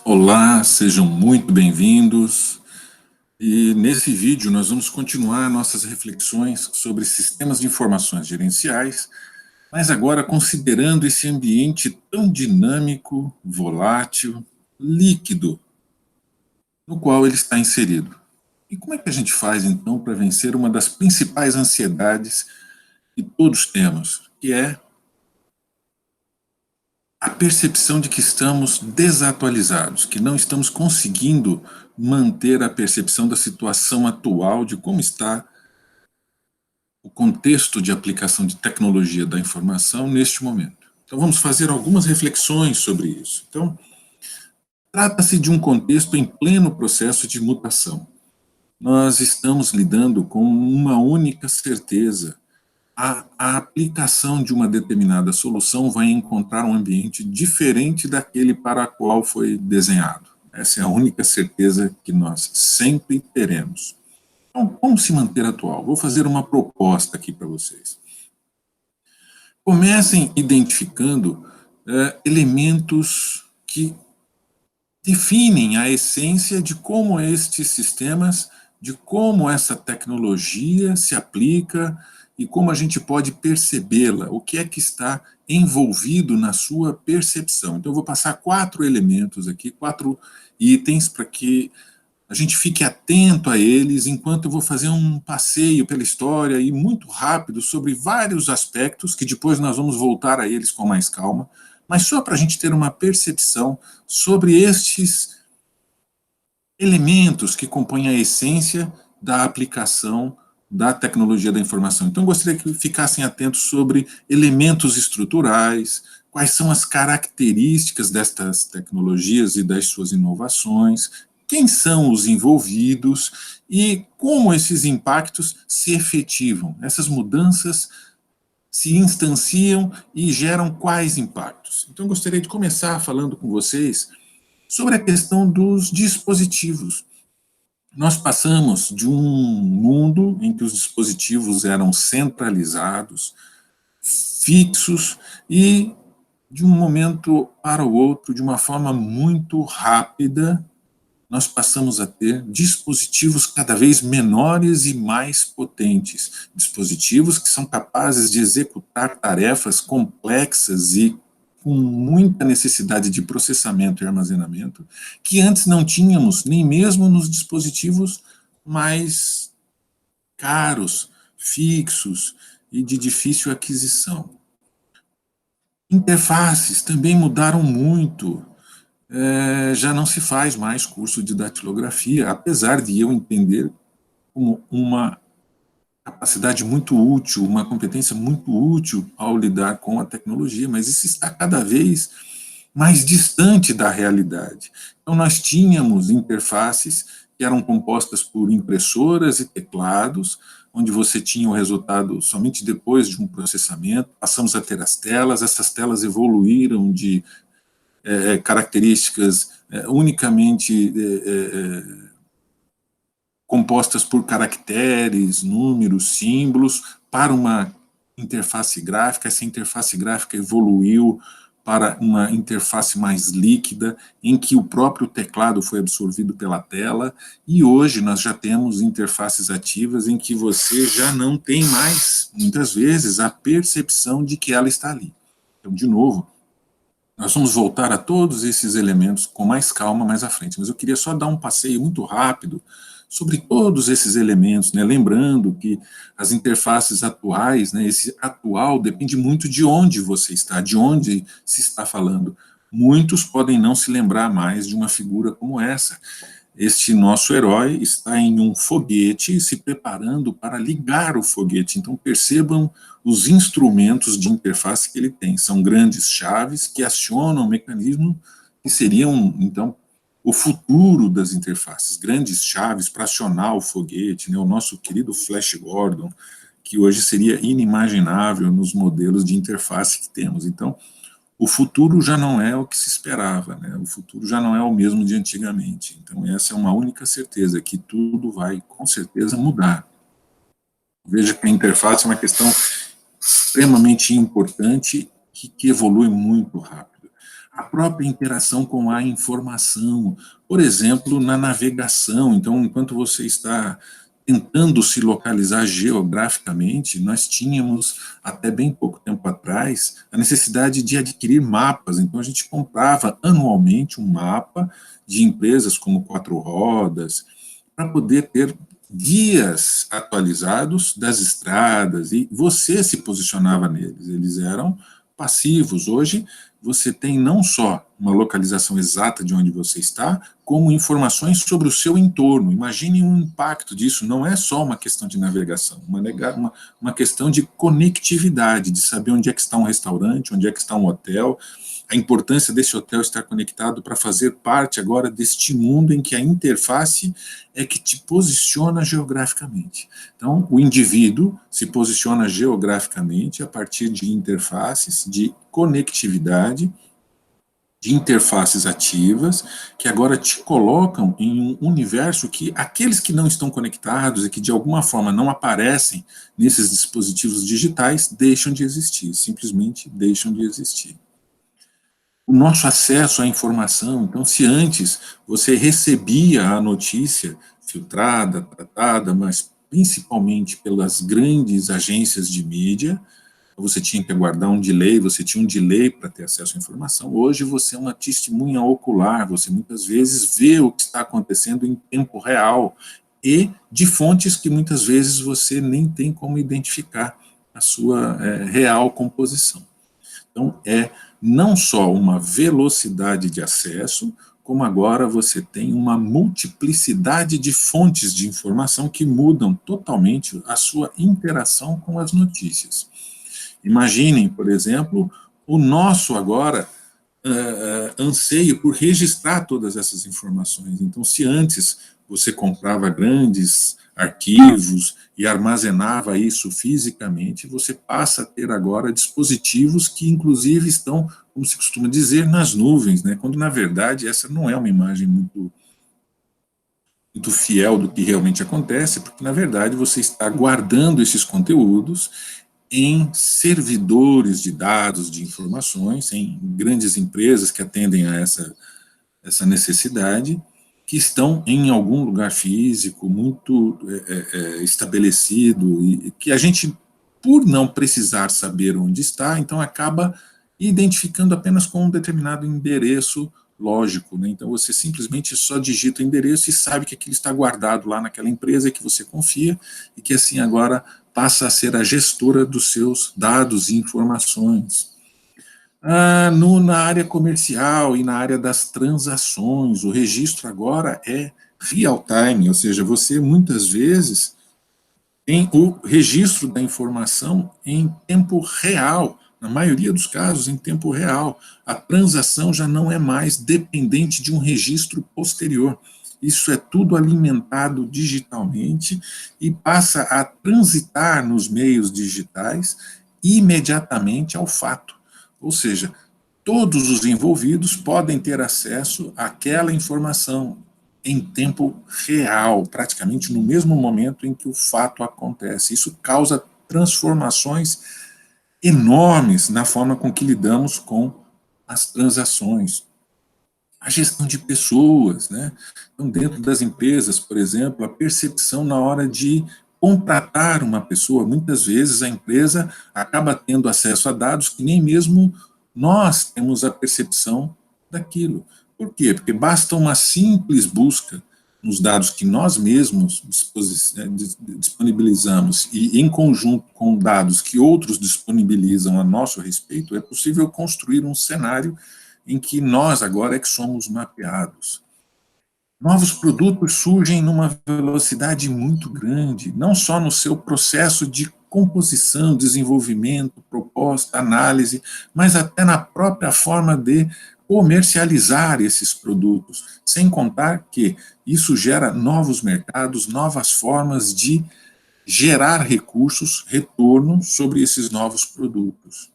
Olá, sejam muito bem-vindos. E nesse vídeo nós vamos continuar nossas reflexões sobre sistemas de informações gerenciais, mas agora considerando esse ambiente tão dinâmico, volátil, líquido, no qual ele está inserido. E como é que a gente faz, então, para vencer uma das principais ansiedades que todos temos, que é a percepção de que estamos desatualizados, que não estamos conseguindo manter a percepção da situação atual, de como está o contexto de aplicação de tecnologia da informação neste momento. Então vamos fazer algumas reflexões sobre isso. Então, trata-se de um contexto em pleno processo de mutação. Nós estamos lidando com uma única certeza: a aplicação de uma determinada solução vai encontrar um ambiente diferente daquele para o qual foi desenhado. Essa é a única certeza que nós sempre teremos. Então, como se manter atual? Vou fazer uma proposta aqui para vocês. Comecem identificando elementos que definem a essência de como estes sistemas, de como essa tecnologia se aplica e como a gente pode percebê-la, o que é que está envolvido na sua percepção. Então eu vou passar 4 elementos aqui, 4 itens, para que a gente fique atento a eles, enquanto eu vou fazer um passeio pela história e muito rápido sobre vários aspectos, que depois nós vamos voltar a eles com mais calma, mas só para a gente ter uma percepção sobre estes elementos que compõem a essência da aplicação da tecnologia da informação. Então, eu gostaria que ficassem atentos sobre elementos estruturais, quais são as características destas tecnologias e das suas inovações, quem são os envolvidos e como esses impactos se efetivam. Essas mudanças se instanciam e geram quais impactos. Então, eu gostaria de começar falando com vocês sobre a questão dos dispositivos. Nós passamos de um mundo em que os dispositivos eram centralizados, fixos, e de um momento para o outro, de uma forma muito rápida, nós passamos a ter dispositivos cada vez menores e mais potentes, dispositivos que são capazes de executar tarefas complexas e com muita necessidade de processamento e armazenamento, que antes não tínhamos, nem mesmo nos dispositivos mais caros, fixos e de difícil aquisição. Interfaces também mudaram muito. Já não se faz mais curso de datilografia, apesar de eu entender como uma capacidade muito útil, uma competência muito útil ao lidar com a tecnologia, mas isso está cada vez mais distante da realidade. Então, nós tínhamos interfaces que eram compostas por impressoras e teclados, onde você tinha o resultado somente depois de um processamento. Passamos a ter as telas, essas telas evoluíram de características unicamente compostas por caracteres, números, símbolos, para uma interface gráfica. Essa interface gráfica evoluiu para uma interface mais líquida, em que o próprio teclado foi absorvido pela tela, e hoje nós já temos interfaces ativas em que você já não tem mais, muitas vezes, a percepção de que ela está ali. Então, de novo, nós vamos voltar a todos esses elementos com mais calma mais à frente, mas eu queria só dar um passeio muito rápido sobre todos esses elementos, né? Lembrando que as interfaces atuais, né, esse atual depende muito de onde você está, de onde se está falando. Muitos podem não se lembrar mais de uma figura como essa. Este nosso herói está em um foguete, se preparando para ligar o foguete. Então percebam os instrumentos de interface que ele tem. São grandes chaves que acionam o mecanismo que seriam, então, o futuro das interfaces. Grandes chaves para acionar o foguete, né? O nosso querido Flash Gordon, que hoje seria inimaginável nos modelos de interface que temos. Então, o futuro já não é o que se esperava, né? O futuro já não é o mesmo de antigamente. Então, essa é uma única certeza, que tudo vai, com certeza, mudar. Veja que a interface é uma questão extremamente importante que evolui muito rápido. a própria interação com a informação, por exemplo, na navegação. Então, enquanto você está tentando se localizar geograficamente, nós tínhamos, até bem pouco tempo atrás, a necessidade de adquirir mapas. Então, a gente comprava anualmente um mapa de empresas como Quatro Rodas, para poder ter guias atualizados das estradas, e você se posicionava neles, eles eram passivos. Hoje, você tem não só uma localização exata de onde você está, como informações sobre o seu entorno. Imagine um impacto disso, não é só uma questão de navegação, uma questão de conectividade, de saber onde é que está um restaurante, onde é que está um hotel, a importância desse hotel estar conectado para fazer parte agora deste mundo em que a interface é que te posiciona geograficamente. Então, o indivíduo se posiciona geograficamente a partir de interfaces, de conectividade, de interfaces ativas, que agora te colocam em um universo que aqueles que não estão conectados e que de alguma forma não aparecem nesses dispositivos digitais deixam de existir, simplesmente deixam de existir. O nosso acesso à informação, então, se antes você recebia a notícia filtrada, tratada, mas principalmente pelas grandes agências de mídia, você tinha que aguardar um delay, você tinha um delay para ter acesso à informação. Hoje você é uma testemunha ocular, você muitas vezes vê o que está acontecendo em tempo real e de fontes que muitas vezes você nem tem como identificar a sua real composição. Então, é não só uma velocidade de acesso, como agora você tem uma multiplicidade de fontes de informação que mudam totalmente a sua interação com as notícias. Imaginem, por exemplo, o nosso agora anseio por registrar todas essas informações. Então, se antes você comprava grandes arquivos e armazenava isso fisicamente, você passa a ter agora dispositivos que, inclusive, estão, como se costuma dizer, nas nuvens, né? Quando, na verdade, essa não é uma imagem muito fiel do que realmente acontece, porque, na verdade, você está guardando esses conteúdos em servidores de dados, de informações, em grandes empresas que atendem a essa necessidade, que estão em algum lugar físico muito estabelecido, e que a gente, por não precisar saber onde está, então acaba identificando apenas com um determinado endereço lógico, né? Então você simplesmente só digita o endereço e sabe que aquilo está guardado lá naquela empresa que você confia e que assim agora passa a ser a gestora dos seus dados e informações. Na área comercial e na área das transações, o registro agora é real time, ou seja, você muitas vezes tem o registro da informação em tempo real, na maioria dos casos em tempo real. A transação já não é mais dependente de um registro posterior. Isso é tudo alimentado digitalmente e passa a transitar nos meios digitais imediatamente ao fato. Ou seja, todos os envolvidos podem ter acesso àquela informação em tempo real, praticamente no mesmo momento em que o fato acontece. Isso causa transformações enormes na forma com que lidamos com as transações. A gestão de pessoas, né? Então, dentro das empresas, por exemplo, a percepção na hora de contratar uma pessoa, muitas vezes a empresa acaba tendo acesso a dados que nem mesmo nós temos a percepção daquilo. Por quê? Porque basta uma simples busca nos dados que nós mesmos disponibilizamos e em conjunto com dados que outros disponibilizam a nosso respeito, é possível construir um cenário em que nós agora é que somos mapeados. Novos produtos surgem numa velocidade muito grande, não só no seu processo de composição, desenvolvimento, proposta, análise, mas até na própria forma de comercializar esses produtos, sem contar que isso gera novos mercados, novas formas de gerar recursos, retorno sobre esses novos produtos.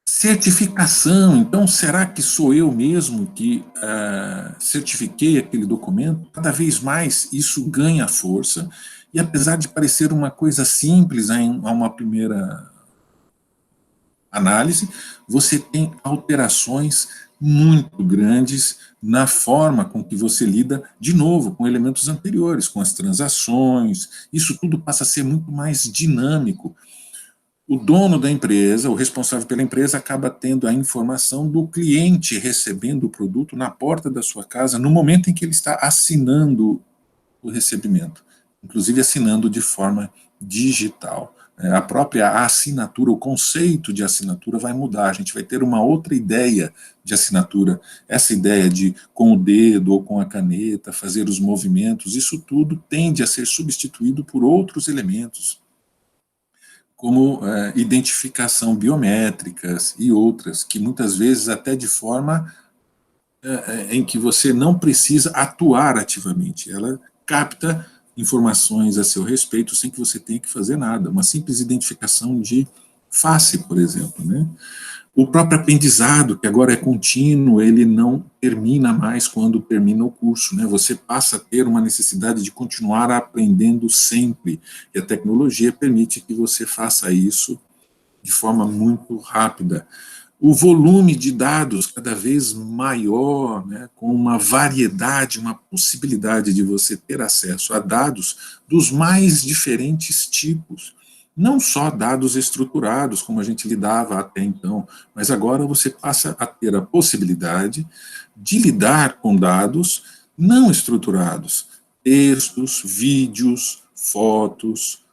Certificação, então, será que sou eu mesmo que certifiquei aquele documento? Cada vez mais isso ganha força, e apesar de parecer uma coisa simples a uma primeira análise, você tem alterações muito grandes na forma com que você lida, de novo, com elementos anteriores, com as transações, isso tudo passa a ser muito mais dinâmico. O dono da empresa, o responsável pela empresa, acaba tendo a informação do cliente recebendo o produto na porta da sua casa, no momento em que ele está assinando o recebimento, inclusive assinando de forma digital. A própria assinatura, o conceito de assinatura vai mudar, a gente vai ter uma outra ideia de assinatura, essa ideia de com o dedo ou com a caneta fazer os movimentos, isso tudo tende a ser substituído por outros elementos, como identificação biométricas e outras, que muitas vezes até de forma em que você não precisa atuar ativamente, ela capta informações a seu respeito sem que você tenha que fazer nada, uma simples identificação de face, por exemplo, né? O próprio aprendizado, que agora é contínuo, ele não termina mais quando termina o curso, né? Você passa a ter uma necessidade de continuar aprendendo sempre, e a tecnologia permite que você faça isso de forma muito rápida. O volume de dados cada vez maior, né, com uma variedade, uma possibilidade de você ter acesso a dados dos mais diferentes tipos. Não só dados estruturados, como a gente lidava até então, mas agora você passa a ter a possibilidade de lidar com dados não estruturados, textos, vídeos, fotos,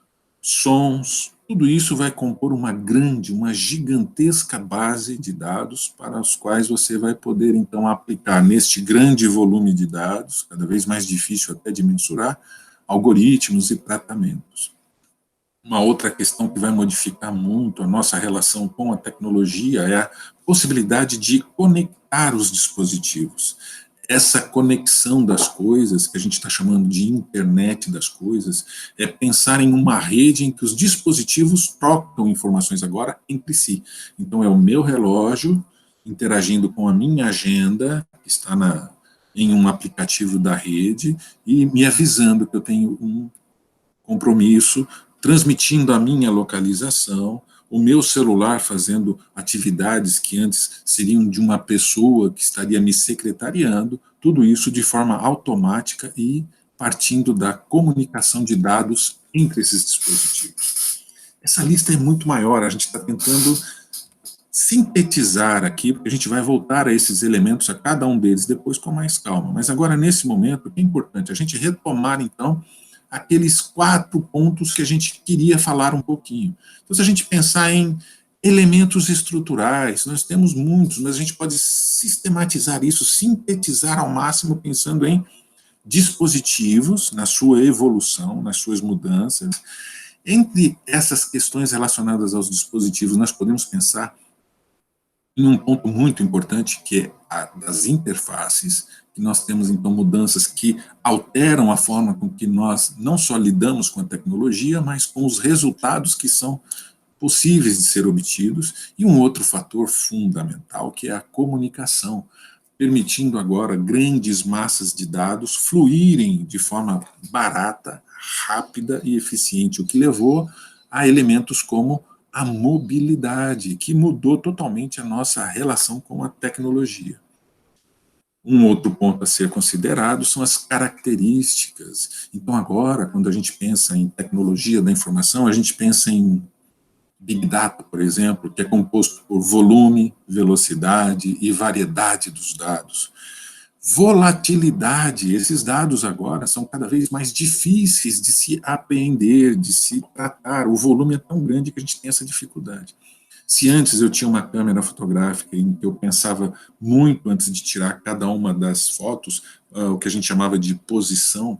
sons, tudo isso vai compor uma grande, uma gigantesca base de dados para os quais você vai poder, então, aplicar neste grande volume de dados, cada vez mais difícil até de mensurar, algoritmos e tratamentos. Uma outra questão que vai modificar muito a nossa relação com a tecnologia é a possibilidade de conectar os dispositivos. Essa conexão das coisas, que a gente está chamando de internet das coisas, é pensar em uma rede em que os dispositivos trocam informações agora entre si. Então, é o meu relógio interagindo com a minha agenda, que está em um aplicativo da rede, e me avisando que eu tenho um compromisso, transmitindo a minha localização, o meu celular fazendo atividades que antes seriam de uma pessoa que estaria me secretariando, tudo isso de forma automática e partindo da comunicação de dados entre esses dispositivos. Essa lista é muito maior, a gente está tentando sintetizar aqui, porque a gente vai voltar a esses elementos, a cada um deles, depois com mais calma. Mas agora, nesse momento, é importante a gente retomar, então, aqueles 4 pontos que a gente queria falar um pouquinho. Então, se a gente pensar em elementos estruturais, nós temos muitos, mas a gente pode sistematizar isso, sintetizar ao máximo, pensando em dispositivos, na sua evolução, nas suas mudanças. Entre essas questões relacionadas aos dispositivos, nós podemos pensar em um ponto muito importante, que é a das interfaces, que nós temos, então, mudanças que alteram a forma com que nós não só lidamos com a tecnologia, mas com os resultados que são possíveis de ser obtidos, e um outro fator fundamental, que é a comunicação, permitindo agora grandes massas de dados fluírem de forma barata, rápida e eficiente, o que levou a elementos como a mobilidade, que mudou totalmente a nossa relação com a tecnologia. Um outro ponto a ser considerado são as características. Então, agora, quando a gente pensa em tecnologia da informação, a gente pensa em Big Data, por exemplo, que é composto por volume, velocidade e variedade dos dados. Volatilidade, esses dados agora são cada vez mais difíceis de se apreender, de se tratar, o volume é tão grande que a gente tem essa dificuldade. Se antes eu tinha uma câmera fotográfica em que eu pensava muito antes de tirar cada uma das fotos, o que a gente chamava de posição,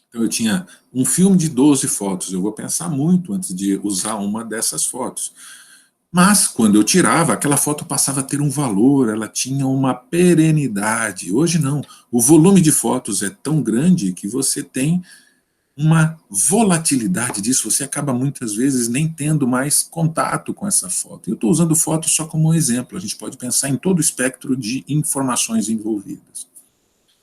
então eu tinha um filme de 12 fotos, eu vou pensar muito antes de usar uma dessas fotos. Mas, quando eu tirava, aquela foto passava a ter um valor, ela tinha uma perenidade. Hoje não, o volume de fotos é tão grande que você tem uma volatilidade disso, você acaba muitas vezes nem tendo mais contato com essa foto. Eu estou usando foto só como um exemplo, a gente pode pensar em todo o espectro de informações envolvidas.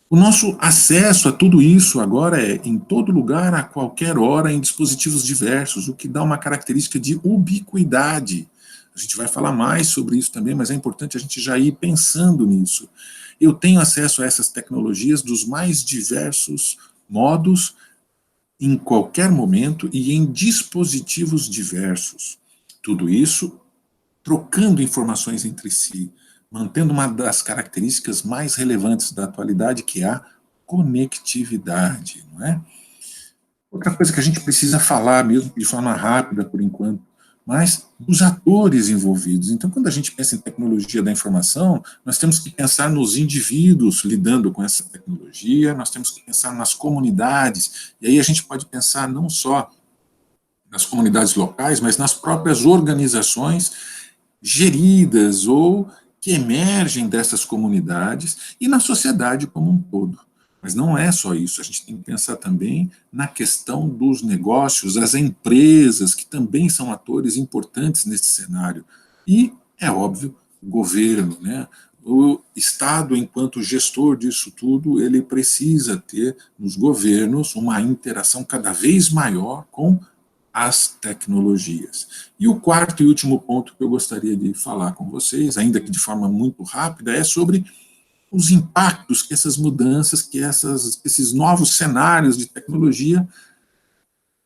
O nosso acesso a tudo isso agora é em todo lugar, a qualquer hora, em dispositivos diversos, o que dá uma característica de ubiquidade. A A gente vai falar mais sobre isso também, mas é importante a gente já ir pensando nisso. Eu tenho acesso a essas tecnologias dos mais diversos modos, em qualquer momento e em dispositivos diversos. Tudo isso trocando informações entre si, mantendo uma das características mais relevantes da atualidade, que é a conectividade, não é? Outra coisa que a gente precisa falar, mesmo de forma rápida por enquanto, mas os atores envolvidos. Então, quando a gente pensa em tecnologia da informação, nós temos que pensar nos indivíduos lidando com essa tecnologia, nós temos que pensar nas comunidades, e aí a gente pode pensar não só nas comunidades locais, mas nas próprias organizações geridas ou que emergem dessas comunidades e na sociedade como um todo. Mas não é só isso, a gente tem que pensar também na questão dos negócios, as empresas, que também são atores importantes nesse cenário. E, é óbvio, o governo, né? O Estado, enquanto gestor disso tudo, ele precisa ter nos governos uma interação cada vez maior com as tecnologias. E o quarto e último ponto que eu gostaria de falar com vocês, ainda que de forma muito rápida, é sobre os impactos que essas mudanças, que esses novos cenários de tecnologia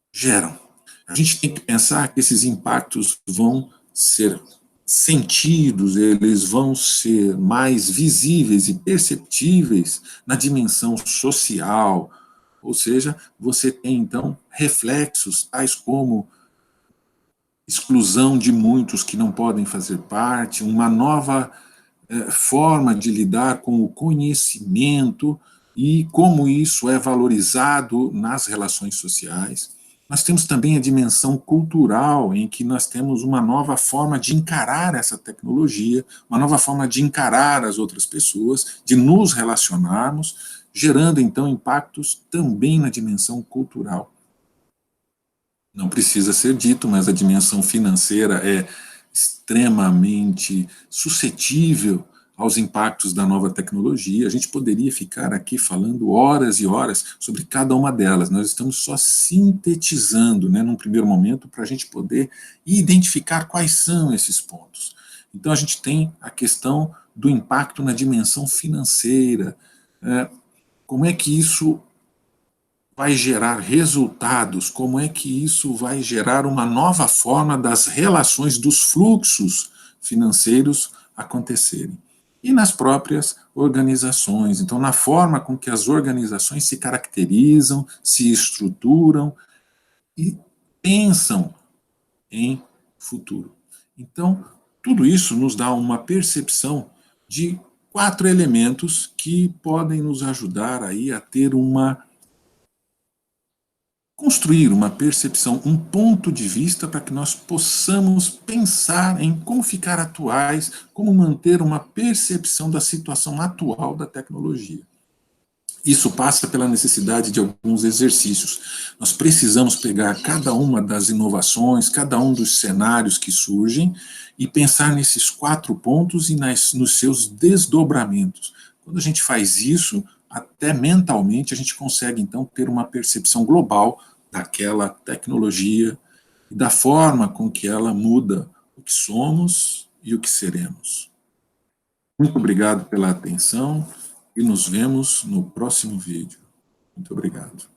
geram. A gente tem que pensar que esses impactos vão ser sentidos, eles vão ser mais visíveis e perceptíveis na dimensão social, ou seja, você tem então reflexos tais como exclusão de muitos que não podem fazer parte, uma nova forma de lidar com o conhecimento e como isso é valorizado nas relações sociais. Nós temos também a dimensão cultural, em que nós temos uma nova forma de encarar essa tecnologia, uma nova forma de encarar as outras pessoas, de nos relacionarmos, gerando então impactos também na dimensão cultural. Não precisa ser dito, mas a dimensão financeira é extremamente suscetível aos impactos da nova tecnologia. A gente poderia ficar aqui falando horas e horas sobre cada uma delas. Nós estamos só sintetizando, né, num primeiro momento, para a gente poder identificar quais são esses pontos. Então, a gente tem a questão do impacto na dimensão financeira. Como é que isso vai gerar resultados, como é que isso vai gerar uma nova forma das relações, dos fluxos financeiros acontecerem. E nas próprias organizações, então na forma com que as organizações se caracterizam, se estruturam e pensam em futuro. Então, tudo isso nos dá uma percepção de 4 elementos que podem nos ajudar aí a ter construir uma percepção, um ponto de vista para que nós possamos pensar em como ficar atuais, como manter uma percepção da situação atual da tecnologia. Isso passa pela necessidade de alguns exercícios. Nós precisamos pegar cada uma das inovações, cada um dos cenários que surgem e pensar nesses 4 pontos e nos seus desdobramentos. Quando a gente faz isso, até mentalmente, a gente consegue, então, ter uma percepção global daquela tecnologia e da forma com que ela muda o que somos e o que seremos. Muito obrigado pela atenção e nos vemos no próximo vídeo. Muito obrigado.